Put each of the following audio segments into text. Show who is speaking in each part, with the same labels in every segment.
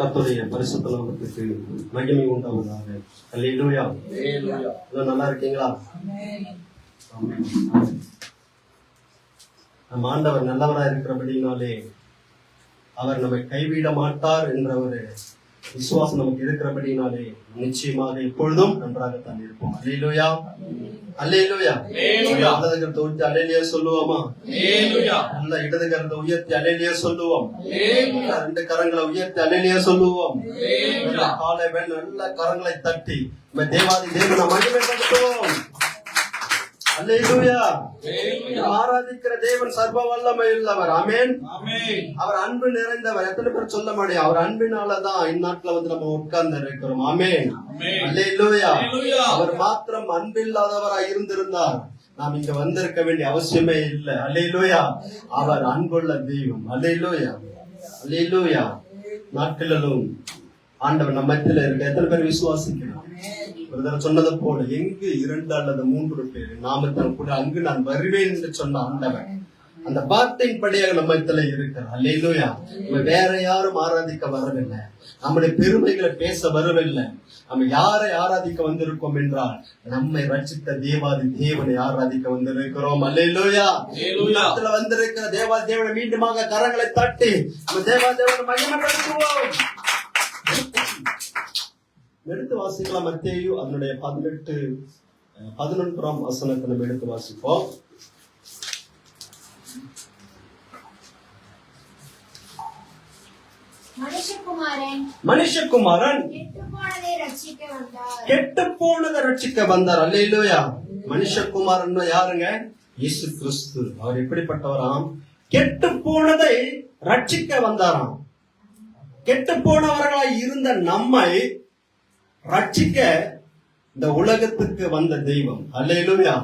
Speaker 1: கர்த்தருடைய பரிசுத்த நாமத்துக்கு மகிமை உண்டாவதாக. அல்லேலூயா. எல்லாம் நல்லா இருக்கீங்களா? நம்ம ஆண்டவர் நல்லவராக இருக்கிறபடினாலே அவர் நம்மை கைவிட மாட்டார் என்ற ஒரு விசுவாசம் நமக்கு இருக்கிறபடினாலே நிச்சயமாக எப்பொழுதும் நன்றாகத்தான் இருப்போம். அல்லேலூயா, அல்லேலூயா. இடது கரத்தை உயர்த்தி அல்லேலூயா சொல்லுவோமா? நல்ல இடது கரத்தை உயர்த்தி அல்லேலூயா சொல்லுவோம். ரெண்டு கரங்களை உயர்த்தி அல்லேலூயா சொல்லுவோம். காலை வேலை நல்ல கரங்களை தட்டி நம்ம தேவாதி தேவனை மகிமைப்படுத்துவோம். அல்லேலூயா. ஆராதிக்கிற தேவன் சர்வ வல்லமை உள்ளவர். ஆமென். அவர் அன்பு நிறைந்தவர். எத்தனை பேர் சொல்ல முடியும்? அவர் அன்பினாலதான் இந்நாட்ல நம்ம உட்கார்ந்து இருக்கிறோம். ஆமென். அல்லேலூயா. அவர் மாத்திரம் அன்பில்லாதவராய் இருந்திருந்தார் நாம் இங்க வந்திருக்க வேண்டிய அவசியமே இல்லை. அல்லேலூயா. அவர் அன்புள்ள தெய்வம். அல்லேலூயா, அல்லேலூயா. நாட்களிலும் ஆண்டவர் நம்ம மத்தியில இருக்க எத்தனை பேர் விசுவாசிக்கிறோம்? சொன்னது போல எங்கு 2 அல்லது 3 பேர் நாமத்தில் கூட அங்கு நான் வருவேன் என்று சொன்ன ஆண்டவர் அந்த வார்த்தையின் படியாக நம்ம இடத்துல இருக்கிறார். அல்லேலூயா. நம்ம வேற யாரும் ஆராதிக்க வரவில்லை, நம்முடைய பெருமைகளை பேச வரவில்லை. நம்ம யாரை ஆராதிக்க வந்திருக்கோம் என்றால் நம்மை ரட்சித்த தேவாதி தேவனை ஆராதிக்க வந்திருக்கிறோம். அல்லேலூயா. வந்திருக்கிற தேவாதி தேவனை மீண்டுமாக கரங்களை தட்டி நம்ம தேவாதி தேவனை மகிமைப்படுத்துவோம். எடுத்து வாசிக்கலாம். மத்தேயு அதனுடைய 11 வசனத்தை நம்ம எடுத்து வாசிப்போம். மனுஷகுமாரன் கெட்டு போனதை ரட்சிக்க வந்தார். அல்லேலூயா. மனுஷகுமாரன் யாருங்க? இயேசு கிறிஸ்து. அவர் எப்படிப்பட்டவராம்? கெட்டு போனதை ரட்சிக்க வந்தாராம். கெட்டு போனவர்களாய் இருந்த நம்மை ரட்சிக்க இந்த உலகத்துக்கு வந்த தெய்வம். அல்லேலூயா,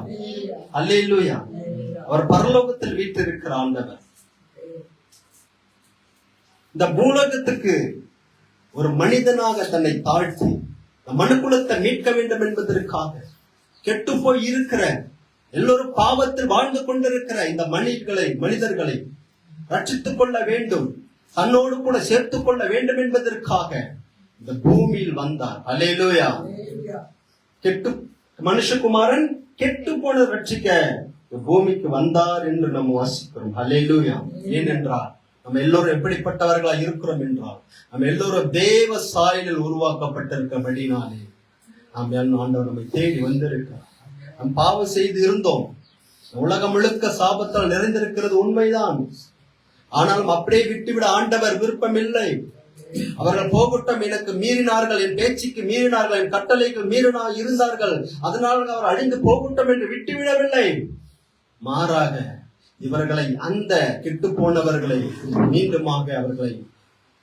Speaker 1: அல்லேலூயா. அவர் பரலோகத்தில் வீற்றிருக்கிற ஆண்டவர் இந்த பூலோகத்துக்கு ஒரு மனிதனாக தன்னை தாழ்த்தி மனுக்குலத்தை மீட்க வேண்டும் என்பதற்காக கெட்டு போய் இருக்கிற எல்லோரும் பாவத்தில் வாழ்ந்து கொண்டிருக்கிற இந்த மனிதர்களை ரட்சித்துக் கொள்ள வேண்டும், தன்னோடு கூட சேர்த்துக் கொள்ள வேண்டும் என்பதற்காக இந்த பூமியில் வந்தார். அல்லேலூயா. மனுஷகுமாரன் கெட்டு போன ரட்சிக்க பூமிக்கு வந்தார் என்று நம்ம வாசிக்கிறோம். அல்லேலூயா. ஏனென்றால் நம்ம எல்லோரும் எப்படிப்பட்டவர்களா இருக்கிறோம் என்றால் நம்ம எல்லோரும் தேவ சாயலில் உருவாக்கப்பட்டிருக்கபடினாலே நாம் ஆண்டவர் நம்மை தேடி வந்திருக்கிறார். நம் பாவம் செய்து இருந்தோம். உலகம் முழுக்க சாபத்தால் நிறைந்திருக்கிறது உண்மைதான். ஆனாலும் அப்படியே விட்டுவிட ஆண்டவர் விருப்பம் இல்லை. அவர்கள் போகட்டும், எனக்கு மீறினார்கள், என் பேச்சுக்கு மீறினார்கள், என் கட்டளைக்கு மீறினா இருந்தார்கள், அதனால் அவர் அழிந்து போகட்டும் என்று விட்டுவிடவில்லை. மாறாக இவர்களை, அந்த கெட்டு போனவர்களை மீண்டுமாக அவர்களை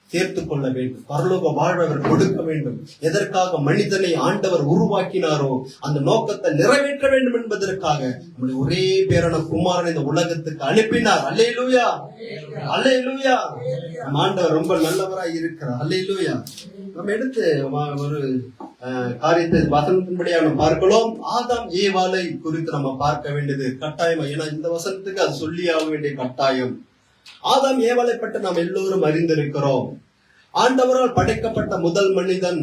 Speaker 1: சேர்த்துக் கொள்ள வேண்டும், பரலோக வாழ்வை கொடுக்க வேண்டும். எதற்காக மனிதனை ஆண்டவர் உருவாக்கினாரோ அந்த நோக்கத்தை நிறைவேற்ற வேண்டும் என்பதற்காக நம்முடைய ஒரே பேரான குமாரன் இந்த உலகத்துக்கு அனுப்பினார். அல்லேலூயா, அல்லேலூயா. நம்ம ஆண்டவர் ரொம்ப நல்லவராய் இருக்கிறார். அல்லேலூயா. நம்ம எடுத்து ஒரு காரியத்தை வசனத்தின்படியாக நம்ம பார்க்கலாம். ஆதாம் ஏவாளை குறித்து நம்ம பார்க்க வேண்டியது கட்டாயம். ஏன்னா இந்த வசனத்துக்கு அது சொல்லி ஆக வேண்டிய கட்டாயம். ஆதாம் ஏவாளை பற்றி நாம் எல்லோரும் அறிந்திருக்கிறோம். ஆண்டவரால் படைக்கப்பட்ட முதல் மனிதன்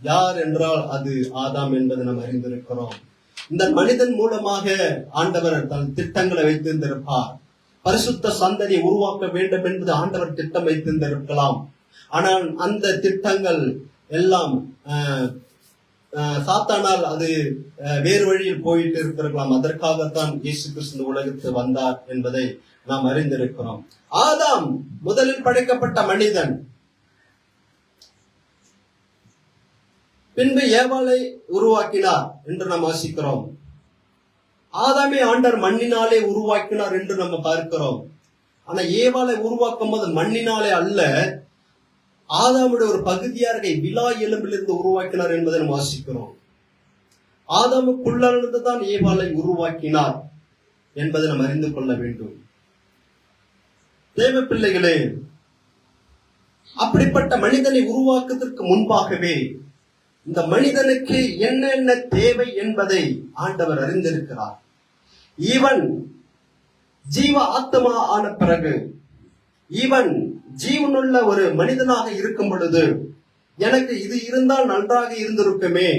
Speaker 1: யார் என்றால் அது ஆதாம் என்பதை நாம் அறிந்திருக்கிறோம். இந்த மனிதன் மூலமாக ஆண்டவர் தன் திட்டங்களை வைத்திருந்திருப்பார். பரிசுத்த சந்ததியை உருவாக்க வேண்டும் என்பது ஆண்டவர் திட்டம் வைத்திருந்திருக்கலாம். ஆனால் அந்த திட்டங்கள் எல்லாம் சாத்தானால் அது வேறு வழியில் போயிட்டு இருக்கலாம். அதற்காகத்தான் இயேசு கிறிஸ்து உலகத்துக்கு வந்தார் என்பதை நாம் அறிந்திருக்கிறோம். ஆதாம் முதலில் படைக்கப்பட்ட மனிதன். பின்பு ஏவாளை உருவாக்கினார் என்று நாம் வாசிக்கிறோம். ஆதாமே ஆண்டவர் மண்ணினாலே உருவாக்கினார் என்று நம்ம பார்க்கிறோம். ஆனா ஏவாளை உருவாக்கும் போது மண்ணினாலே அல்ல, ஆதாமுடைய ஒரு பகுதியாக விலா எலும்பிலிருந்து உருவாக்கினார் என்பதை நாம் வாசிக்கிறோம். ஆதாமுக்குள்ளிருந்து தான் ஏவாளை உருவாக்கினார் என்பதை நாம் அறிந்து கொள்ள வேண்டும். தேவ பிள்ளைகளே, அப்படிப்பட்ட மனிதனை உருவாக்குவதற்கு முன்பாகவே இந்த மனிதனுக்கு என்னென்ன தேவை என்பதை ஆண்டவர் அறிந்திருக்கிறார். இவன் ஜீவ ஆத்மா ஆன பிறகு இவன் ஜீவனுள்ள ஒரு மனிதனாக இருக்கும் பொழுது எனக்கு இது இருந்தால் நன்றாக இருந்திருக்குமே,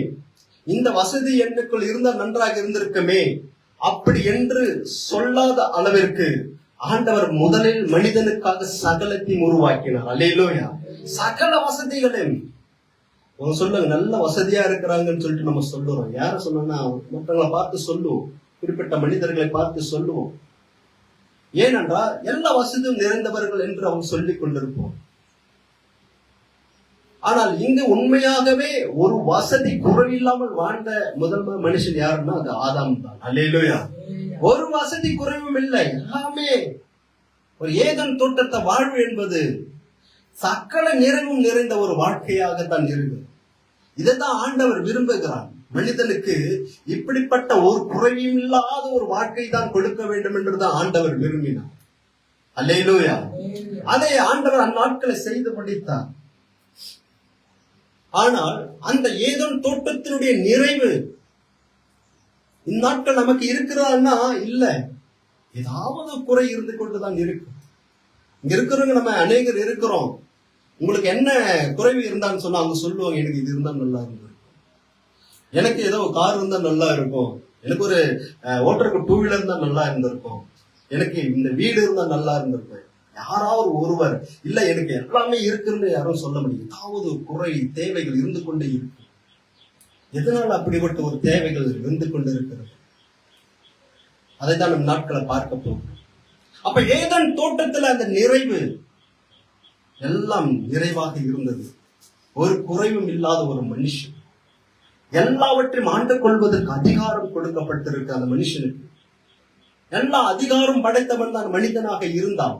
Speaker 1: இந்த வசதி எனக்குள் இருந்தால் நன்றாக இருந்திருக்குமே அப்படி என்று சொல்லாத அளவிற்கு ஆண்டவர் முதலில் மனிதனுக்காக சகலத்தையும் உருவாக்கினார். அல்லேலூயா. சகல வசதிகளையும் சொல்லுங்க, நல்ல வசதியா இருக்கிறாங்கன்னு சொல்லிட்டு நம்ம சொல்லுறோம். யார சொன்னோம்னா மற்றவங்களை பார்த்து சொல்லுவோம், குறிப்பிட்ட மனிதர்களை பார்த்து சொல்லுவோம். ஏனென்றால் எல்லா வசதியும் நிறைந்தவர்கள் என்று அவங்க சொல்லிக் கொண்டிருப்போம். ஆனால் இங்கு உண்மையாகவே ஒரு வசதி குறைவில்லாமல் வாழ்ந்த முதல் மனுஷன் யாருன்னா அது ஆதாம் தான். அல்லேலூயா. ஒரு வசதி குறைவும் இல்லை, எல்லாமே ஒரு ஏதன் தோட்டத்தை வாழ்வு என்பது சகல நிறைவும் நிறைந்த ஒரு வாழ்க்கையாகத்தான் இருக்கு. இதைதான் ஆண்டவர் விரும்புகிறார். மனிதனுக்கு இப்படிப்பட்ட ஒரு குறைவும் இல்லாத ஒரு வாழ்க்கை தான் கொடுக்க வேண்டும் என்றுதான் ஆண்டவர் விரும்பினார். அல்லேலூயா. அதை ஆண்டவர் அந்நாட்களை செய்து முடித்தார். ஆனால் அந்த ஏதோன் தோட்டத்தினுடைய நிறைவு இந்நாட்கள் நமக்கு இருக்கிறான்னா இல்ல, ஏதாவது குறை இருந்து கொண்டுதான் இருக்கு. இங்க இருக்கிறவங்க நம்ம அநேகர் இருக்கிறோம். உங்களுக்கு என்ன குறைவு இருந்தான்னு சொன்னா அவங்க சொல்லுவாங்க, எனக்கு இது இருந்தா நல்லா இருந்திருக்கும், எனக்கு ஏதோ கார் இருந்தா நல்லா இருக்கும், எனக்கு ஒரு ஓட்டருக்கு 2 வீலர் இருந்தா நல்லா இருந்திருக்கும், எனக்கு இந்த வீடு இருந்தா நல்லா இருந்திருக்கும். யாராவது ஒருவர் இல்ல எனக்கு எல்லாமே இருக்குன்னு யாரும் சொல்ல முடியும். ஏதாவது குறை தேவைகள் இருந்து கொண்டே இருக்கு. எதனால அப்படிப்பட்ட ஒரு தேவைகள் இருந்து கொண்டு இருக்கிறது? அதைத்தான் நம் நாட்களை பார்க்க போகிறோம். அப்ப ஏதன் தோட்டத்துல அந்த நிறைவு எல்லாம் நிறைவாக இருந்தது. ஒரு குறைவும் இல்லாத ஒரு மனுஷன், எல்லாவற்றையும் ஆண்டு கொள்வதற்கு அதிகாரம் கொடுக்கப்பட்டிருக்கு அந்த மனுஷனுக்கு. எல்லா அதிகாரம் படைத்தவன் தான் மனிதனாக இருந்தான்.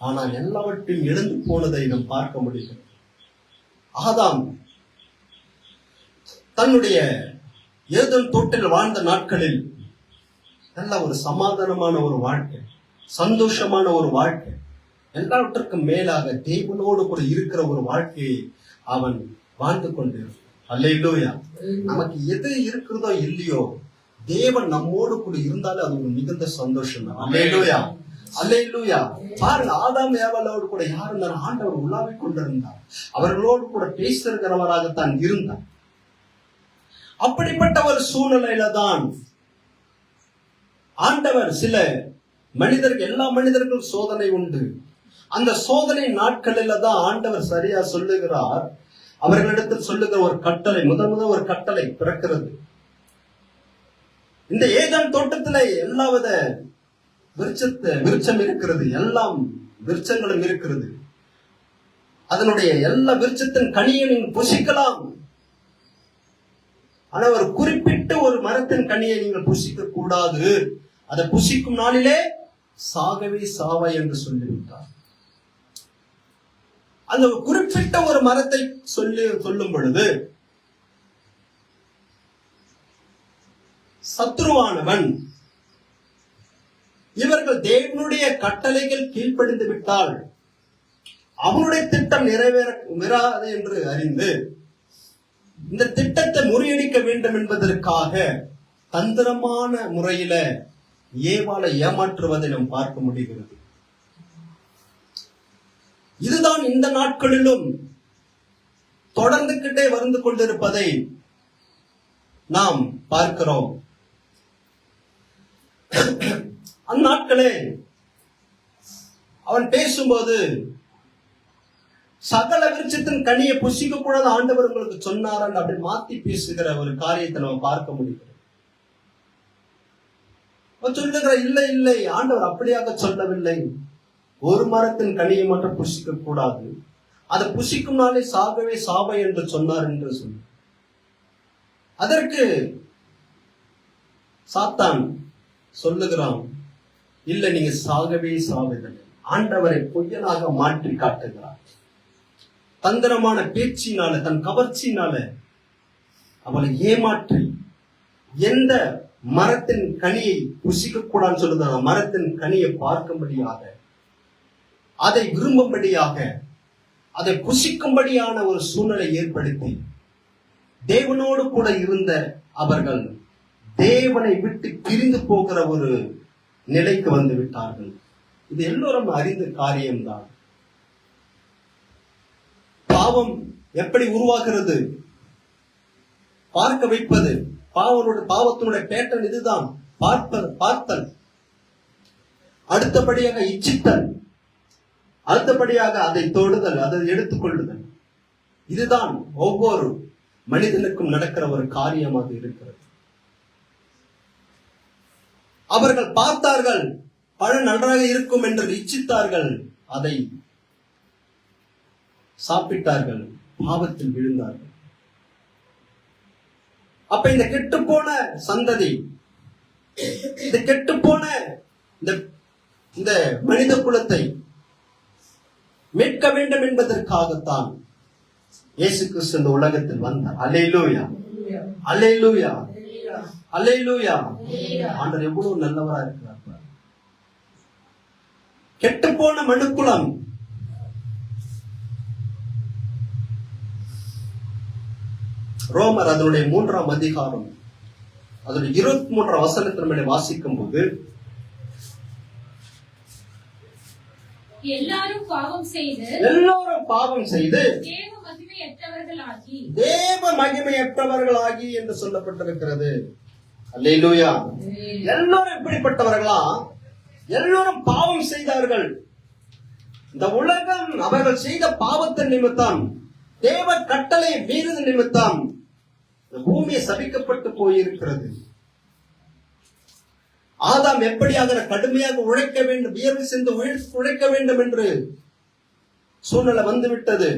Speaker 1: ஆனால் எல்லாவற்றையும் இழந்து போனதை நாம் பார்க்க முடியும். ஆதாம் தன்னுடைய ஏதேன் தோட்டத்தில் வாழ்ந்த நாட்களில் நல்ல ஒரு சமாதானமான ஒரு வாழ்க்கை, சந்தோஷமான ஒரு வாழ்க்கை, எல்லாவற்றுக்கும் மேலாக தேவனோடு கூட இருக்கிற ஒரு வாழ்க்கையை அவன் வாழ்ந்து கொண்டிருந்தான். அல்லேலூயா. நமக்கு எது இருக்கிறதோ இல்லையோ தேவன் நம்மோடு கூட இருந்தாலும் அது ஒரு மிகுந்த சந்தோஷம் தான். அல்லேலூயா. அல்லேலூயா. பாருங்க, ஆதாம் ஏவாளோடு கூட யார் இருந்தார்? ஆண்டவர் உலாவிக் கொண்டிருந்தார். அவர்களோடு கூட பேசுகிறவராகத்தான் இருந்தார். அப்படிப்பட்ட ஒரு சூழ்நிலையில தான் ஆண்டவர் சில மனிதர்கள், எல்லா மனிதர்களும் சோதனை உண்டு. அந்த சோதனை நாட்களில தான் ஆண்டவர் சரியா சொல்லுகிறார். அவர்களிடத்தில் சொல்லுகிற ஒரு கட்டளை, முதல் ஒரு கட்டளை பிறக்கிறது. இந்த ஏதேன் தோட்டத்துல எல்லாவித விருட்சம் இருக்கிறது, எல்லாம் விருட்சங்களும் இருக்கிறது. அதனுடைய எல்லா விருட்சத்தின் கனியை நீங்கள் புசிக்கலாம். ஆனா ஒரு குறிப்பிட்ட ஒரு மரத்தின் கனியை நீங்கள் புசிக்க கூடாது, அதை புசிக்கும் நாளிலே சாகவே சாவாய் என்று சொல்லிவிட்டார். அந்த குறிப்பிட்ட ஒரு மரத்தை சொல்லும் பொழுது சத்ருவானவன் இவர்கள் தேவனுடைய கட்டளைகள் கீழ்ப்படிந்து விட்டால் அவனுடைய திட்டம் நிறைவேறாது என்று அறிந்து இந்த திட்டத்தை முறியடிக்க வேண்டும் என்பதற்காக தந்திரமான முறையில ஏவாளை ஏமாற்றுவதை நாம் பார்க்க முடிகிறது. இதுதான் இந்த நாட்களிலும் தொடர்ந்துகிட்டே வந்து கொண்டிருப்பதை நாம் பார்க்கிறோம். அந்நாட்களே அவன் பேசும்போது சகல விருட்சத்தின் கனியை புசிக்க கூடாது ஆண்டவர் உங்களுக்கு சொன்னாரன் அப்படின்னு மாத்தி பேசுகிற ஒரு காரியத்தை நம்ம பார்க்க முடியும். சொல்லுகிற இல்லை இல்லை, ஆண்டவர் அப்படியாக சொல்லவில்லை. ஒரு மரத்தின் கனியை மட்டும் புசிக்க கூடாது, அதை புசிக்கும் நாளே சாகவே சாவை என்று சொன்னார் என்று சொல்லி அதற்கு சாத்தான் சொல்லுகிறான், இல்லை நீங்க சாகவே சாவதில்லை. ஆண்டவரை பொய்யனாக மாற்றி காட்டுகிறார். தந்திரமான பேச்சினால, தன் கவர்ச்சியினால அவளை ஏமாற்றி எந்த மரத்தின் கனியை புசிக்க கூடாதுன்னு சொல்லுறாங்க, மரத்தின் கனியை பார்க்கும்படியாக, அதை விரும்பும்படியாக, அதை புசிக்கும்படியான ஒரு சூழ்நிலை ஏற்படுத்தி தேவனோடு கூட இருந்த அவர்கள் தேவனை விட்டு பிரிந்து போகிற ஒரு நிலைக்கு வந்து விட்டார்கள். இது எல்லோரும் அறிந்த காரியம்தான். பாவம் எப்படி உருவாகிறது? பார்க்க வைப்பது. பாவத்தினுடைய பேட்டர்ன் இதுதான். பார்த்தல், அடுத்தபடியாக இச்சித்தல், அடுத்தபடியாக அதை தொடுதல், அதை எடுத்துக்கொள்ளுதல். இதுதான் ஒவ்வொரு மனிதனுக்கும் நடக்கிற ஒரு காரியமாக இருக்கிறது. அவர்கள் பார்த்தார்கள், பழம் நன்றாக இருக்கும் என்று இச்சித்தார்கள், அதை சாப்பிட்டார்கள், பாவத்தில் விழுந்தார்கள். அப்ப இந்த கெட்டுப்போன சந்ததி, இந்த கெட்டுப்போன இந்த மனித குலத்தை மீட்க வேண்டும் என்பதற்காகத்தான் இயேசு கிறிஸ்து இந்த உலகத்தில் வந்தார். அல்லேலூயா, அல்லேலூயா, அல்லேலூயா. ஆண்டவர் எவ்வளவு நல்லவரா இருக்கிறார். கெட்டுப்போன மனுக்குலம் ரோமர் அதனுடைய 3ஆம் அதிகாரம் அதனுடைய 23ஆம் வசனத்தின் வாசிக்கும் போது,
Speaker 2: எல்லாரும் பாவம் செய்து
Speaker 1: தேவ மகிமையற்றவர்களாகி என்று சொல்லப்பட்டிருக்கிறது. அல்லேலூயா. எல்லாரும் எப்படிப்பட்டவர்களா? எல்லாரும் பாவம் செய்தார்கள். இந்த உலகம் அவர்கள் செய்த பாவத்தின் நிமித்தம், தேவ கட்டளை மீறின நிமித்தம் பூமியை சபிக்கப்பட்டு போயிருக்கிறது. ஆதாம் எப்படியாக கடுமையாக உழைக்க வேண்டும், வியர்வை சென்று உழைக்க வேண்டும் என்று சூழ்நிலை வந்துவிட்டது.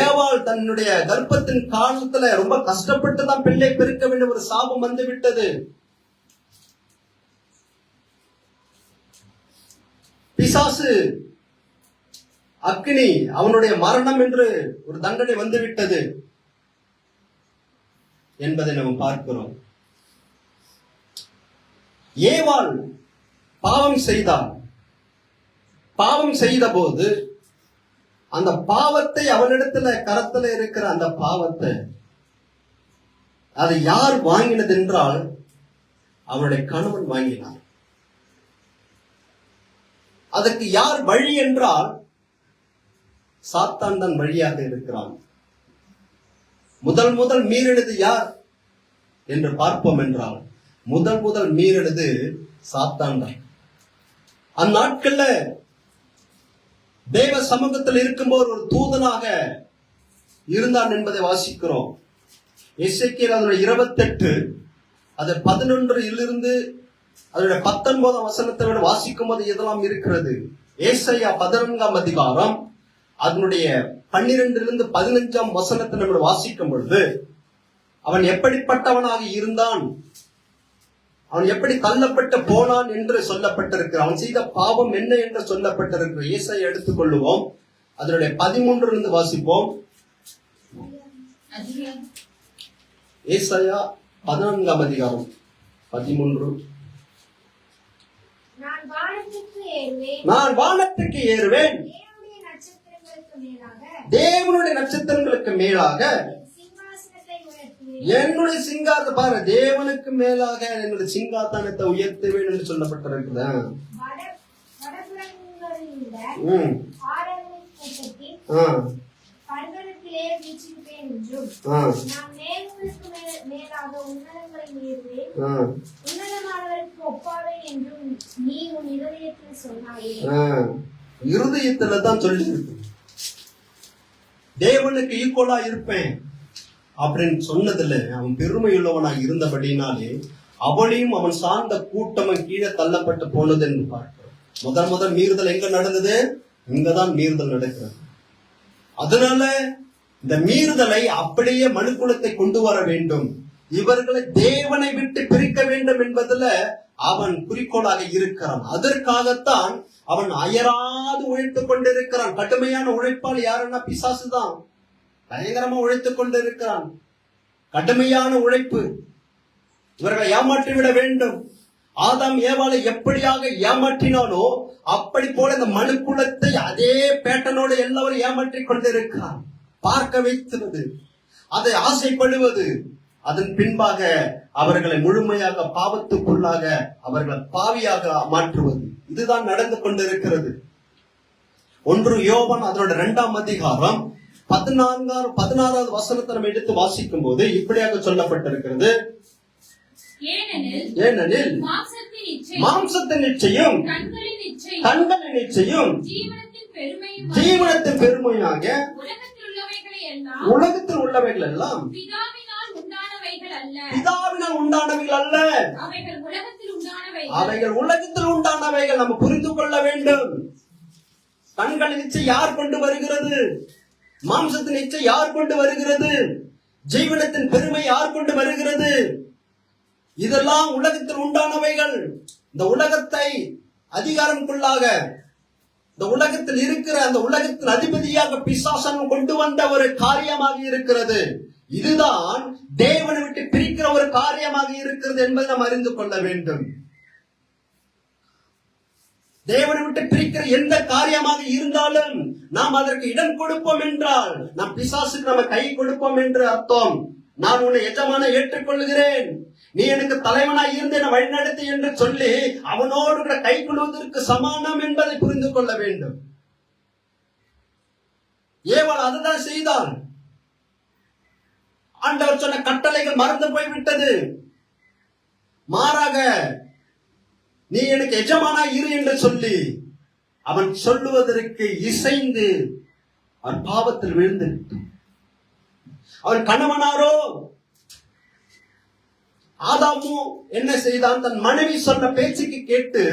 Speaker 1: ஏவாள் தன்னுடைய கர்ப்பத்தின் காலத்துல ரொம்ப கஷ்டப்பட்டு தான் பிள்ளை பெருக்க வேண்டும் ஒரு சாபம் வந்து விட்டது. பிசாசு அக்னி அவனுடைய மரணம் என்று ஒரு தண்டனை வந்துவிட்டது என்பதை நாம் பார்க்கிறோம். ஏவாள் பாவம் செய்தாள். பாவம் செய்த போது அந்த பாவத்தை அவனிடத்துல கரத்துல இருக்கிற அந்த பாவத்தை அதை யார் வாங்கினது என்றால் அவனுடைய கணவன் வாங்கினார். அதற்கு யார் வழி என்றால் சாத்தான் தான் வழியாக இருக்கிறான். முதல் மீறினது யார் என்று பார்ப்போம் என்றால் முதல் மீறினது சாத்தான் தான். அந்நாட்கள்ல தேவ சமூகத்தில் இருக்கும்போது ஒரு தூதனாக இருந்தான் என்பதை வாசிக்கிறோம். எசேக்கியேல் 28 அது 11 அதோட 19 வசனத்தை விட வாசிக்கும் போது இதெல்லாம் இருக்கிறது. ஏசாயா 14ஆம் அதிகாரம் அதனுடைய 12 15 வசனத்தை நம்ம வாசிக்கும் பொழுது அவன் எப்படிப்பட்டவனாக இருந்தான், அவன் எப்படி தள்ளப்பட்டு போனான் என்று சொல்லப்பட்டிருக்கிறான். அவன் செய்த பாவம் என்ன என்று சொல்லப்பட்டிருக்கிற ஏசாயா எடுத்துக்கொள்ளுவோம். அதனுடைய 13 வாசிப்போம். ஏசாயா 14ஆம் அதிகாரம் 13. நான் வானத்துக்கு ஏறுவேன், தேவனுடைய நட்சத்திரங்களுக்கு மேலாக என்னுடைய சிங்காரத்தை பாரு, தேவனுக்கு மேலாக என்னுடைய சிங்காத்தானத்தை உயர்த்துவேன் என்று சொல்லப்பட்டிருக்குது. இருதயத்துல தான் சொல்லி இருக்கு, தேவனுக்கு ஈக்குவலா இருப்பேன் அப்படின்னு சொன்னதுல அவன் பெருமையுள்ளவனாக இருந்தபடினாலே அவளையும் அவன் சார்ந்த கூட்டமும் கீழே தள்ளப்பட்டு போனது என்று பார்க்கிறோம். முதல் மீறுதல் எங்க நடந்தது? இங்கதான் மீறுதல் நடக்கிறது. அதனால இந்த மீறுதலை அப்படியே மனுக்குலத்தை கொண்டு வர வேண்டும், இவர்களை தேவனை விட்டு பிரிக்க வேண்டும் என்பதுல அவன் குறிக்கோளாக இருக்கிறான். அதற்காகத்தான் அவன் அயராது உழைத்துக் கொண்டிருக்கிறான். கடுமையான உழைப்பால் யாருன்னா பிசாசுதான். பயங்கரமா உழைத்துக் கொண்டிருக்கிறான். கடுமையான உழைப்பு. இவர்களை ஏமாற்றி விட வேண்டும். ஆதாம் ஏவாளை எப்படியாக ஏமாற்றினானோ அப்படி போல இந்த மனுக்குலத்தை அதே பேட்டனோடு எல்லாரும் ஏமாற்றிக் கொண்டிருக்கிறான். பார்க்க வைத்துவது, அதை ஆசைப்படுவது, அதன் பின்பாக அவர்களை முழுமையாக பாவத்துக்குள்ளாக அவர்களை பாவியாக மாற்றுவது. இதுதான் நடந்து கொண்டிருக்கிறது. 1 யோவான் அதனோட 2ஆம் அதிகாரம் 16வது வசனத்தை நம்ம எடுத்து வாசிக்கும் போது இப்படியாக சொல்லப்பட்டிருக்கிறது. ஏனெனில் மாம்சத்தின் நிச்சயம், கண்களின் நிச்சயம், ஜீவனத்தின் பெருமையாக உலகத்தில் உள்ளவைகள் எல்லாம் பிதாவினால் உண்டானவைகள் அல்ல, அவைகள் உலகத்தில் உண்டானவைகள். நம்ம புரிந்து கொள்ள வேண்டும். கண்களின் நிச்சயம் யார் கொண்டு வருகிறது? மாம்சத்தின் நிச்சயம் யார் கொண்டு வருகிறது? ஜீவனத்தின் பெருமை யார் கொண்டு வருகிறது? இதெல்லாம் உலகத்தில் உண்டானவைகள். இந்த உலகத்தை அதிகாரம்குள்ளாக, இந்த உலகத்தில் இருக்கிற அந்த உலகத்தின் அதிபதியாக பிசாசன் கொண்டு வந்த ஒரு காரியமாக இருக்கிறது. இதுதான் தேவனை விட்டு பிரிக்கிற ஒரு காரியமாக இருக்கிறது என்பதை நாம் அறிந்து கொள்ள வேண்டும். தேவனை விட்டு பிரிக்கிற எந்த காரியமாக இருந்தாலும் நாம் அதற்கு இடம் கொடுப்போம் என்றால் நாம் பிசாசுக்கு நம்ம கை கொடுப்போம் என்று அர்த்தம். நான் உன்னை எஜமான ஏற்றுக்கொள்கிறேன், நீ எனக்கு தலைவனாய் இருந்து என்னை வழிநடத்தி என்று சொல்லி அவனோடு கை கொள்வதற்கு சமானம் என்பதை புரிந்து கொள்ள வேண்டும். ஏவாள் அதுதான் செய்தாள். ஆண்டவர் சொன்ன கட்டளைகள் மறந்து போய்விட்டது. மாறாக நீ எனக்கு எஜமானா இரு என்று சொல்லி அவன் சொல்லுவதற்கு இசைந்து அவன் பாவத்தில் விழுந்து அவன் கணவனாரோ ஆதாமோ என்ன செய்தான்? தன் மனைவி சொன்ன பேச்சுக்கு கேட்டு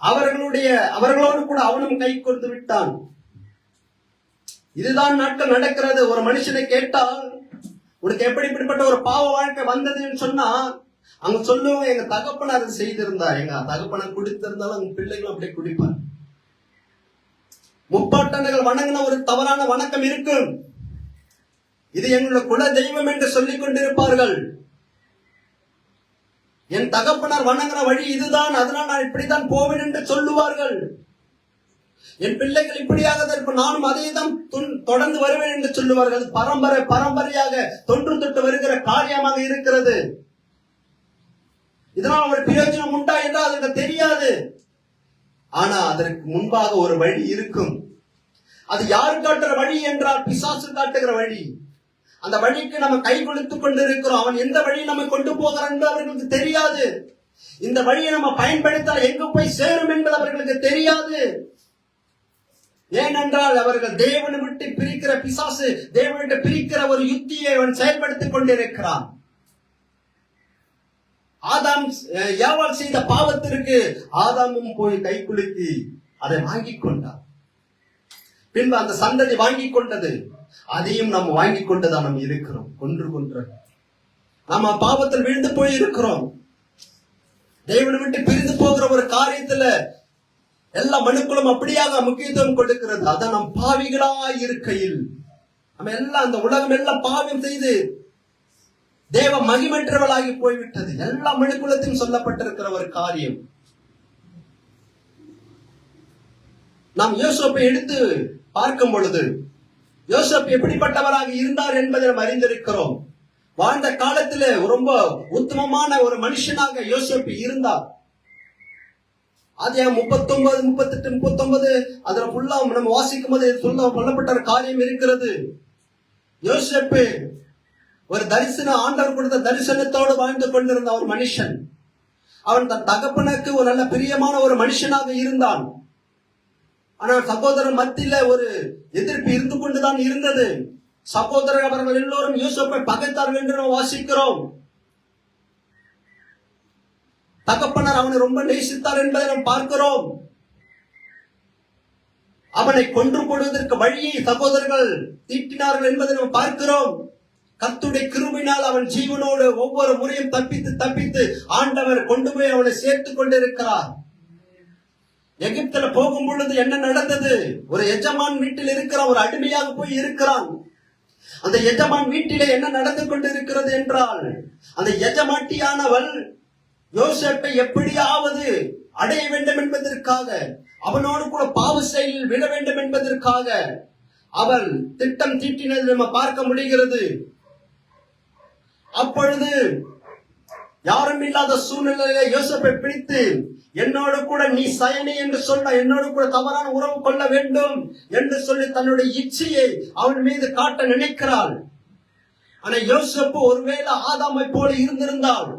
Speaker 1: அவர்களோடு கூட அவனும் கை கொடுத்து விட்டான். இதுதான் நாட்கள் நடக்கிறது. ஒரு மனுஷனை கேட்டால் உனக்கு எப்படிப்பட்ட ஒரு பாவ வாழ்க்கை வந்ததுன்னு சொன்னா அங்க சொல்லுவாங்க, எங்க தகப்பன அதை செய்திருந்தா, எங்க தகப்பன குடித்திருந்தாலும் அவங்க பிள்ளைகளும் அப்படியே குடிப்பார். முப்பாட்டங்கள் வணங்கின ஒரு தவறான வணக்கம் இருக்கும். இது எங்களுடைய குல தெய்வம் என்று சொல்லிக் கொண்டிருப்பார்கள். என் தகப்பனார் வணங்குற வழி இதுதான், அதனால் நான் இப்படித்தான் போவேன் என்று சொல்லுவார்கள். என் பிள்ளைகள் இப்படியாக இருக்கும், நானும் அதே தான் தொடர்ந்து வருவேன் என்று சொல்லுவார்கள். பரம்பரையாக தொன்று தொட்டு வருகிற காரியமாக இருக்கிறது. இதனால் ஒரு பிரயோஜனம் உண்டா என்றால் அதற்கு தெரியாது. ஆனா அதற்கு முன்பாக ஒரு வழி இருக்கும். அது யார் காட்டுற வழி என்றால் பிசாசு காட்டுகிற வழி. அந்த வழிக்கு நம்ம கை கொடுத்துக் கொண்டிருக்கிறோம். அவன் எந்த வழியை நம்ம கொண்டு போகிறான் என்று அவர்களுக்கு தெரியாது. இந்த வழியை நம்ம பயன்படுத்தால் எங்கு போய் சேரும் என்பது அவர்களுக்கு தெரியாது. ஏனென்றால் அவர்கள் தேவனை விட்டு பிரிக்கிற பிசாசு, தேவனை விட்டு பிரிக்கிற ஒரு யுக்தியை அவன் செயல்படுத்திக் கொண்டிருக்கிறான். ஆதாம் ஏவாள் செய்த பாவத்திற்கு ஆதாமும் போய் கை குலுக்கி அதை வாங்கிக் கொண்டார். பின்பு அந்த சந்ததி வாங்கிக் கொண்டது, அதையும் நாம் வாங்கிக் கொண்டுதான் நம்ம இருக்கிறோம். கொன்று நம்ம பாவத்தில் விழுந்து போய் இருக்கிறோம். தேவனை விட்டு பிரிந்து போகிற ஒரு காரியத்துல எல்லா மனுக்களும் அப்படியாக முக்கியத்துவம் கொடுக்கிறது. அதான் நம் பாவிகளாய் இருக்கையில் நம்ம எல்லாம் அந்த உலகம் எல்லாம் பாவம் செய்து தேவ மகிமற்றவளாகி போய்விட்டது. எல்லா மனுக்குலத்தையும் சொல்லப்பட்டிருக்கிற ஒரு காரியம். நாம் யோசேப்பை எடுத்து பார்க்கும் பொழுது யோசேப்பு எப்படிப்பட்டவராக இருந்தார் என்பதை நாம் அறிந்திருக்கிறோம். வாழ்ந்த காலத்தில் ரொம்ப உத்தமமான ஒரு மனுஷனாக யோசேப்பு இருந்தார். ஆதியாகமம் 39, 38, 39 அதுல ஃபுல்லா நம்ம வாசிக்கும் போது சொல்லப்பட்ட ஒரு காரியம் இருக்கிறது. யோசேப்பு ஒரு தரிசனம், ஆண்டவர் கொடுத்த தரிசனத்தோடு வாழ்ந்து கொண்டிருந்த ஒரு மனுஷன். அவன் தன் தகப்பனுக்கு ஒரு நல்ல பிரியமான ஒரு மனுஷனாக இருந்தான். ஆனால் சகோதரர் மத்தியில ஒரு எதிர்ப்பு இருந்து கொண்டுதான் இருந்தது. சகோதரர் அவர்கள் எல்லோரும் யோசேப்பை பகைத்தார்கள் என்று நாம் வாசிக்கிறோம். தகப்பனார் அவனை ரொம்ப நேசித்தார் என்பதை நாம் பார்க்கிறோம். அவனை கொன்று போடுவதற்கு வழியை சகோதரர்கள் தீட்டினார்கள் என்பதை நாம் பார்க்கிறோம். கர்த்தருடைய கிருபையினால் அவன் ஜீவனோடு ஒவ்வொரு முறையும் தப்பித்து ஆண்டவர் கொண்டு போய் அவனை சேர்த்துக் கொண்டிருக்கிறார். எகிப்துல போகும் பொழுது என்ன நடந்தது? ஒரு எஜமான் வீட்டில் இருக்கிற ஒரு அடிமையாக போய் இருக்கிறான். அந்த எஜமான் வீட்டிலே என்ன நடந்து கொண்டிருக்கிறது என்றால், அந்த எஜமாட்டியானவள் யோசேப்பை எப்படியாவது அடைய வேண்டும் என்பதற்காக, அவனோடு கூட பாவ செயலில் விட வேண்டும் என்பதற்காக அவள் திட்டம் தீட்டினதை நம்ம பார்க்க முடிகிறது. அப்பொழுது யாரும் இல்லாத சூழ்நிலையில யோசேப்பை பிடித்து, என்னோடு கூட நீ சயனி என்று சொல்ல, என்னோடு கூட தவறான உறவு கொள்ள வேண்டும் என்று சொல்லி தன்னுடைய இச்சையை அவன் மீது காட்ட நினைக்கிறாள். ஆனா யோசேப்பு ஒருவேளை ஆதாமை போல இருந்திருந்தால்,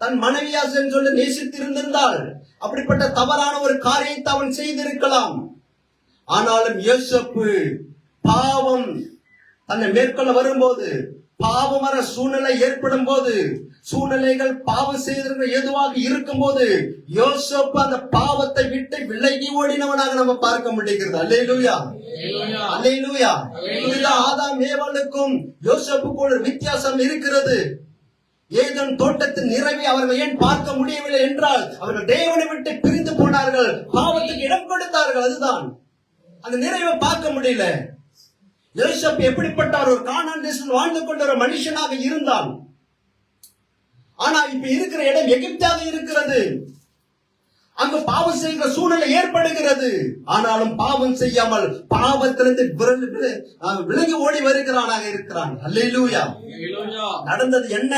Speaker 1: தன் மனைவியாசன் சொல்லி நேசித்து இருந்திருந்தால், அப்படிப்பட்ட தவறான ஒரு காரியத்தை அவன் செய்திருக்கலாம். ஆனாலும் யோசேப்பு பாவம் தன்னை மேற்கொள்ள வரும்போது, பாவமர சூழ்நிலை ஏற்படும் போது, சூழ்நிலைகள் பாவம் செய்திருக்கிற எதுவாக இருக்கும் போது, யோசேப்பு அந்த பாவத்தை விட்டு விலகி ஓடினவனாக நம்ம பார்க்க முடிகிறது. அல்லேலூயா, அல்லேலூயா. இதுதான் ஆதாம் ஏவாளுக்கும் யோசேப்புக்கும் ஒரு வித்தியாசம் இருக்கிறது. ஏதேன் தோட்டத்தின் நிறைவை அவர்கள் ஏன் பார்க்க முடியவில்லை என்றால், அவர்கள் தேவனை விட்டு பிரிந்து போனார்கள், பாவத்துக்கு இடம் கொடுத்தார்கள். அதுதான் அந்த நிறைவை பார்க்க முடியல. யோசேப்பு எப்படிப்பட்டவர்? ஒரு கானான் தேசத்தில் வாழ்ந்து கொண்ட ஒரு மனுஷனாக இருந்தான். ஆனா இப்ப இருக்கிற இடம் எகிப்தாக இருக்கிறது. அங்கு பாவம் செய்கிற சூழ்நிலை ஏற்படுகிறது. ஆனாலும் பாவம் செய்யாமல் பாவத்திலிருந்து விலகி ஓடி வருகிறானாக இருக்கிறான். அல்லேலூயா. நடந்தது என்ன?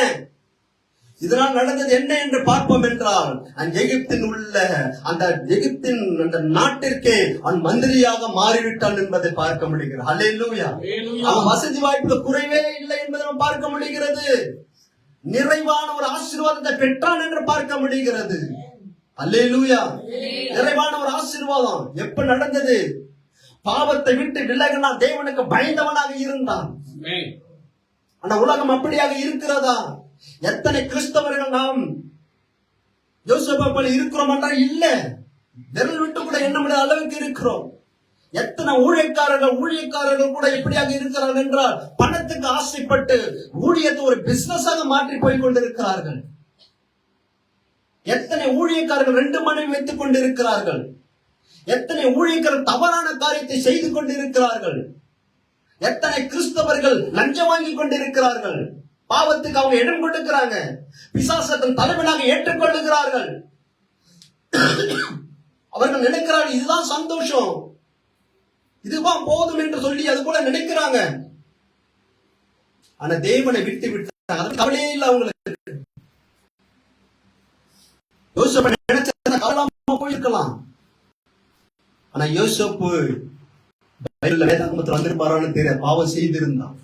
Speaker 1: இதனால் நடந்தது என்ன என்று பார்ப்போம் என்றால், அந்த எகிப்தின் உள்ள அந்த எகிப்தின் அந்த நாட்டிற்கே அவன் மந்திரியாக மாறிவிட்டான் என்பதை பார்க்க முடிகிறது. அல்லேலூயா. அவன் வசதி வாய்ப்பு குறைவே இல்லை என்பதை நாம் பார்க்க முடிகிறது. நிறைவான ஒரு ஆசீர்வாதத்தை பெற்றான் என்று பார்க்க முடிகிறது. அல்லேலூயா. நிறைவான ஒரு ஆசீர்வாதம் எப்ப நடந்தது? பாவத்தை விட்டு விலகினான், தேவனுக்கு பயந்தவனாக இருந்தான். ஆனா உலகம் அப்படியாக இருக்கிறதா? எத்தனை கிறிஸ்தவர்கள் நாம் யோசேப்பை இருக்கிறோம் என்றால் இல்ல, விரல் விட்டு கூட எண்ண முடியாத அளவுக்கு இருக்கிறோம். எத்தனை ஊழியக்காரர்கள் கூட எப்படியாக இருக்கிறார்கள் என்றால், பணத்துக்கு ஆசைப்பட்டு ஊழியத்தை ஒரு பிசினஸாக மாற்றி போய் கொண்டிருக்கிறார்கள். எத்தனை ஊழியக்காரர்கள் 2 மனைவி வைத்துக் கொண்டிருக்கிறார்கள். எத்தனை ஊழியக்காரர்கள் தவறான காரியத்தை செய்து கொண்டிருக்கிறார்கள். எத்தனை கிறிஸ்தவர்கள் லஞ்சம் வாங்கி கொண்டிருக்கிறார்கள். பாவத்துக்கு அவங்க இடம் கொடுக்கிறாங்க. பிசாசத்தின் தலைவனாக ஏற்றுக்கொள்ளுகிறார்கள். அவர்கள் நினைக்கிறார்கள் இதுதான் சந்தோஷம், இதுதான் போதும் என்று சொல்லி அது போல நினைக்கிறாங்க. ஆனா தேவனை விட்டு விட்டாங்க, கவலையே இல்லை அவங்களுக்கு. யோசேப்பு நினைச்ச கவலாம போயிருக்கலாம். ஆனா யோசேப்பு பைபிள்ல வேதாகமத்துல வந்திருப்பாரான்னு தெரியல, பாவம் செய்திருந்தான்.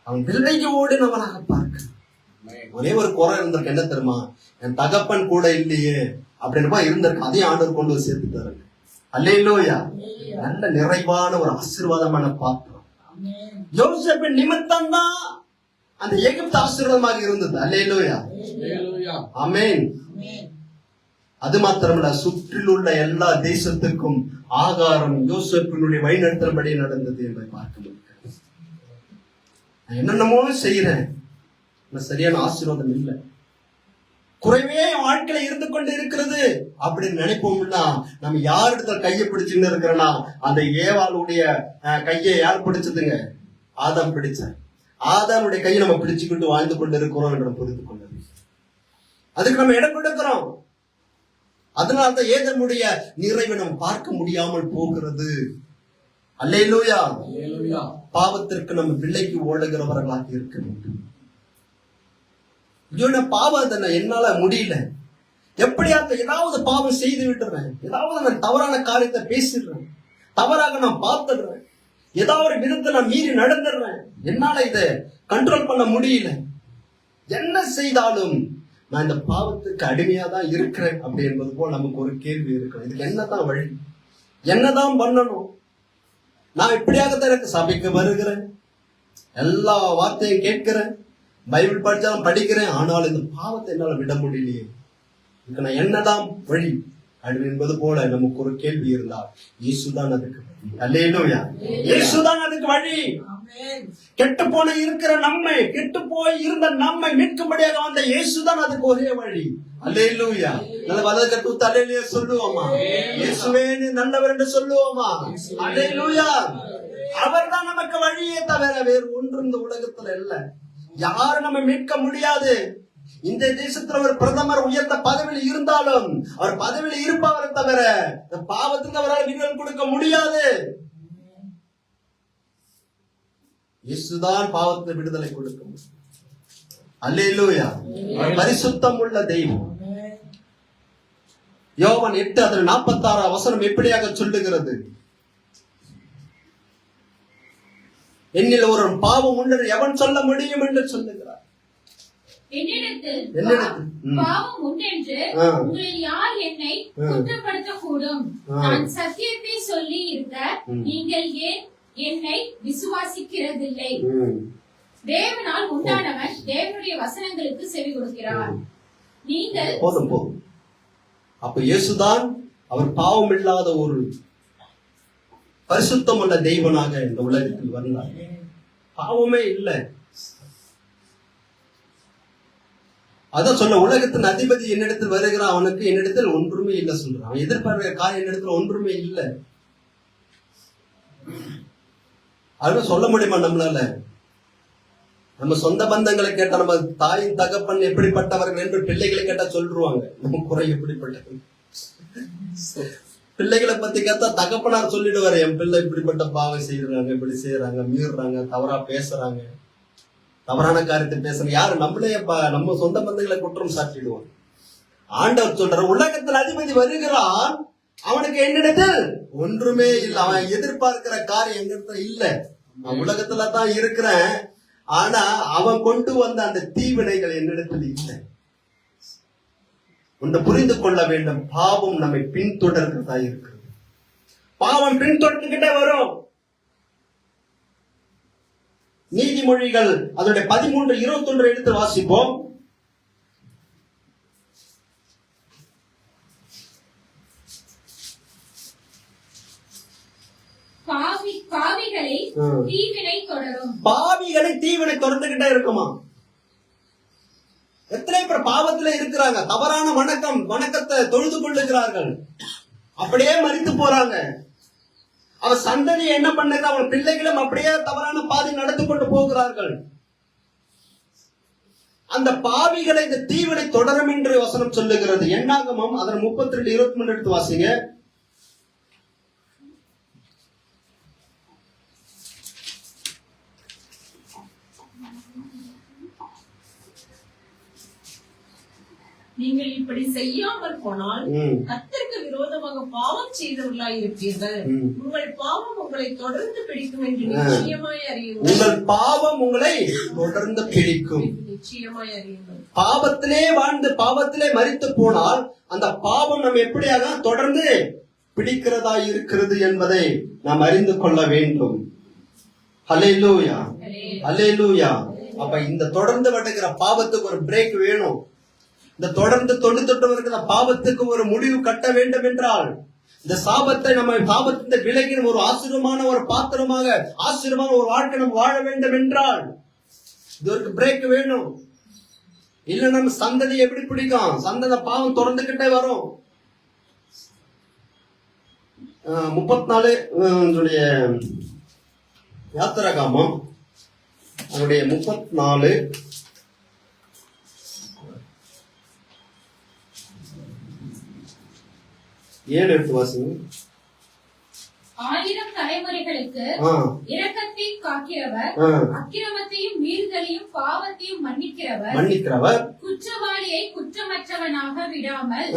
Speaker 1: அவன் விலகி ஓடினவனாக பார்க்க. ஒரே ஒரு குறை இருந்திருக்கு, என்ன தெரியுமா? என் தகப்பன் கூட இல்லையே அப்படின்னு இருந்திருக்கு. அதையும் ஆண்டவர் கொண்டு வந்து சேர்த்துட்டாரு. அல்லேலூயா. நல்ல நிறைவான ஒரு ஆசீர்வாதமான பாத்திரம். யோசேப்பின் நிமித்தம் தான் அந்த எகிப்து ஆசீர்வாதமாக இருந்தது. அல்லேலூயா, ஆமென். அது மாத்திரமல்ல, சுற்றில் உள்ள எல்லா தேசத்துக்கும் ஆகாரம் யோசேப்பினுடைய வழிநடத்தல்படி நடந்தது என்பதை பார்க்க முடியும். நான் என்னென்னமோ செய்யறேன், சரியான ஆசீர்வாதம் இல்லை, குறைவே வாழ்க்கையில இருந்து கொண்டு இருக்கிறது அப்படின்னு நினைப்போம்னா, நம்ம யார் இடத்துல கையை பிடிச்சுன்னு இருக்கிறோம்னா, அந்த ஏவாளுடைய கையை யார் பிடிச்சதுங்க? ஆதாம் பிடிச்சார். ஆதாமுடைய கையை நம்ம பிடிச்சுக்கிட்டு வாழ்ந்து கொண்டு இருக்கிறோம் என்று புரிந்து கொண்டது. அதுக்கு நம்ம இடம் கொடுக்கிறோம். அதனால்தான் ஏதனுடைய நிறைவை நம்ம பார்க்க முடியாமல் போகிறது. அல்லேலூயா. பாவத்திற்கு நம்ம விலைக்கு ஓடுகிறவர்களாக இருக்க வேண்டும். பாவம் தானே, என்னால முடியல, எப்படியாவது ஏதாவது பாவம் செய்து விட்டுறேன், ஏதாவது நான் தவறான காரியத்தை பேசிடுறேன், தவறாக நான் பார்த்துடுறேன், ஏதாவது ஒரு விதத்தை நான் மீறி நடந்துடுறேன், என்னால இதை கண்ட்ரோல் பண்ண முடியல. என்ன செய்தாலும் நான் இந்த பாவத்துக்கு அடிமையா தான் இருக்கிறேன் அப்படி என்பது போல் நமக்கு ஒரு கேள்வி இருக்கு. இதுக்கு என்னதான் வழி, என்னதான் பண்ணணும்? நான் இப்படியாகத்தான் எனக்கு சபைக்கு வருகிறேன், எல்லா வார்த்தையும் கேட்கிறேன், பைபிள் படிச்சாலும் படிக்கிறேன், ஆனால் இந்த பாவத்தை என்னால விட முடியலையே, இதுக்கு நான் என்னதான் வழி அப்படி என்பது போல நமக்கு ஒரு கேள்வி இருந்தால், இயேசுதான் அதுக்கு வழி. அல்லேலூயா. இயேசுதான் அதுக்கு வழி. கெட்டு போன இருக்கிற நம்மை, கெட்டு போய் இருந்த நம்மை மீட்கும்படியாக வந்த இயேசுதான் அதுக்கு ஒரே வழி. அல்லேலூயா. நல்ல வலது கட்டு அல்லேலூயா சொல்லுவோமா? இயேசுவே நீ நல்லவர் என்று சொல்லுவோமா? அல்லேலூயா. அவர்தான் நமக்கு வழியே தவிர வேறு ஒன்று இந்த உலகத்துல இல்ல. யாரும் நம்ம மீட்க முடியாது. இந்த தேசத்துல ஒரு பிரதமர் உயர்ந்த பதவியில் இருந்தாலும் அவர் பதவியில் இருப்பவரை தவிர இந்த பாவத்துக்கு அவரால் விடுதலை கொடுக்க முடியாது. இயேசுதான் பாவத்தை விடுதலை கொடுக்க முடியும். அல்லேலூயா. பரிசுத்தம் உள்ள தெய்வம். யோவான் 8:46 வசனம் எப்படியாக சொல்லுகிறது? என்னில் ஒரு பாவம் உண்டு எவன் சொல்ல முடியும் என்று சொல்லுகிறார்.
Speaker 2: என்னிடத்தில் பாவம் உண்டென்று உங்களில் யார் என்னை குற்றப்படுத்தக்கூடும்? நான் சத்தியத்தை சொல்லி இருக்க நீங்கள் ஏன் என்னை விசுவாசிக்கிறதில்லை? தேவனால் உண்டானவன் தேவனுடைய வசனங்களுக்கு செவி கொடுக்கிறார். நீங்கள்
Speaker 1: போதும். அப்ப இயேசுதான் அவர் பாவம் இல்லாத ஒரு பரிசுத்தம் உள்ள தெய்வனாக இந்த உலகத்தில் வந்தார். பாவமே இல்லை. அதான் சொல்ல, உலகத்தின் அதிபதி என்னிடத்தில் வருகிறான், அவனுக்கு என்னிடத்தில் ஒன்றுமே இல்லை சொல்றான். அவன் எதிர்பார்க்கிற காரியம் என்னிடத்தில் ஒன்றுமே இல்லை. அதுவும் சொல்ல முடியுமா நம்மளால? நம்ம சொந்த பந்தங்களை கேட்டா, நம்ம தாயின் தகப்பன் எப்படிப்பட்டவர்கள் என்று பிள்ளைகளை கேட்டா சொல்லிடுவாங்க நம்ம குறை எப்படிப்பட்டவர்கள். பிள்ளைகளை பத்தி கேட்டா தகப்பனார் சொல்லிடுவாரு, என் பிள்ளை இப்படிப்பட்ட பாவம் செய்யறாங்க, இப்படி செய்யறாங்க, மீறுறாங்க, தவறா பேசுறாங்க, தவறான காரியத்தை பேசுறாங்க. யாரு? நம்மளே நம்ம சொந்த பந்தங்களை குற்றம் சாட்டிடுவோம். ஆண்டவர் சொல்ற, உலகத்தில் அதிபதி வருகிறான், அவனுக்கு என்னிடத்தில் ஒன்றுமே இல்லை. அவன் எதிர்பார்க்கிற காரியம் எங்கிட்ட இல்ல. நான் உலகத்துல தான் இருக்கிறேன், ஆனா அவன் கொண்டு வந்த அந்த தீவினைகள் என்னிடத்தில் இல்லை. ஒன்று புரிந்து கொள்ள வேண்டும், பாவம் நம்மை பின்தொடர்கிறதா இருக்கிறது. பாவம் பின்தொடர்ந்துகிட்டே வரும். நீதிமொழிகள் அதோட 13:21 எடுத்து வாசிப்போம்.
Speaker 2: பாவிகளை
Speaker 1: தீவினை தொடர்ந்துகிட்டே இருக்குமா? எத்தனை பேர் பாவத்துல இருக்கிறாங்க, தவறான வணக்கத்தை தொழுது கொள்ளுகிறார்கள், அப்படியே மரித்து போறாங்க. அவன் சந்ததி என்ன பண்ணுது, அவன் பிள்ளைகளும் அப்படியே தவறான பாதை நடந்து கொண்டு போகிறார்கள். அந்த பாவிகளை இந்த தீவினை தொடரும் என்று வசனம் சொல்லுகிறது. என்னாகமம் அதன் 32:23 எடுத்து வாசிங்க.
Speaker 3: நீங்கள் இப்படி செய்யாமல் போனால் கர்த்தருக்கு விரோதமாக பாவம் செய்தவர்களாய் இருப்பீர்கள். உங்கள் பாவம் உங்களை தொடர்ந்து பிடிக்கும் என்று நிச்சயமாய் அறியுங்கள்.
Speaker 1: உங்கள் பாவம் உங்களை தொடர்ந்து பிடிக்கும்.
Speaker 3: நிச்சயமாய் அறியுங்கள்.
Speaker 1: பாவத்திலே வாழ்ந்து பாவத்திலே மரித்து போனால் அந்த பாவம் நம்ம எப்படியாக தொடர்ந்து பிடிக்கிறதா இருக்கிறது என்பதை நாம் அறிந்து கொள்ள வேண்டும். ஹல்லேலூயா, ஹல்லேலூயா. அப்ப இந்த தொடர்ந்து வருகிற பாவத்துக்கு ஒரு பிரேக் வேணும். இந்த தொடர்ந்து தொட்டு வருகிற பாவத்துக்கு ஒரு முடிவு கட்ட வேண்டும் என்றால், இந்த சாபத்தை நம்ம பாவத்தை விலகி ஒரு ஆசீர்வாதமான ஒரு பாத்திரமாக ஆசீர்வாதமான ஒரு வாழ்க்கை நம்ம வாழ வேண்டும் என்றால் இதற்கு பிரேக் வேணும். இல்ல நம்ம சந்ததி எப்படி பிடிக்கும்? சந்ததி பாவம் தொடர்ந்துகிட்டே வரும். 34 யாத்திராகமம் அதனுடைய 34 7 எடுத்து வாசிங்க.
Speaker 2: 1000 தலைமுறைகளுக்கு இரக்கத்தை காக்கிறவர், அக்கிரமத்தையும் மீறுதலையும் பாவத்தையும் மன்னிக்கிறவர்,
Speaker 1: குற்றவாளியை
Speaker 2: குற்றமற்றவனாக விடாமல்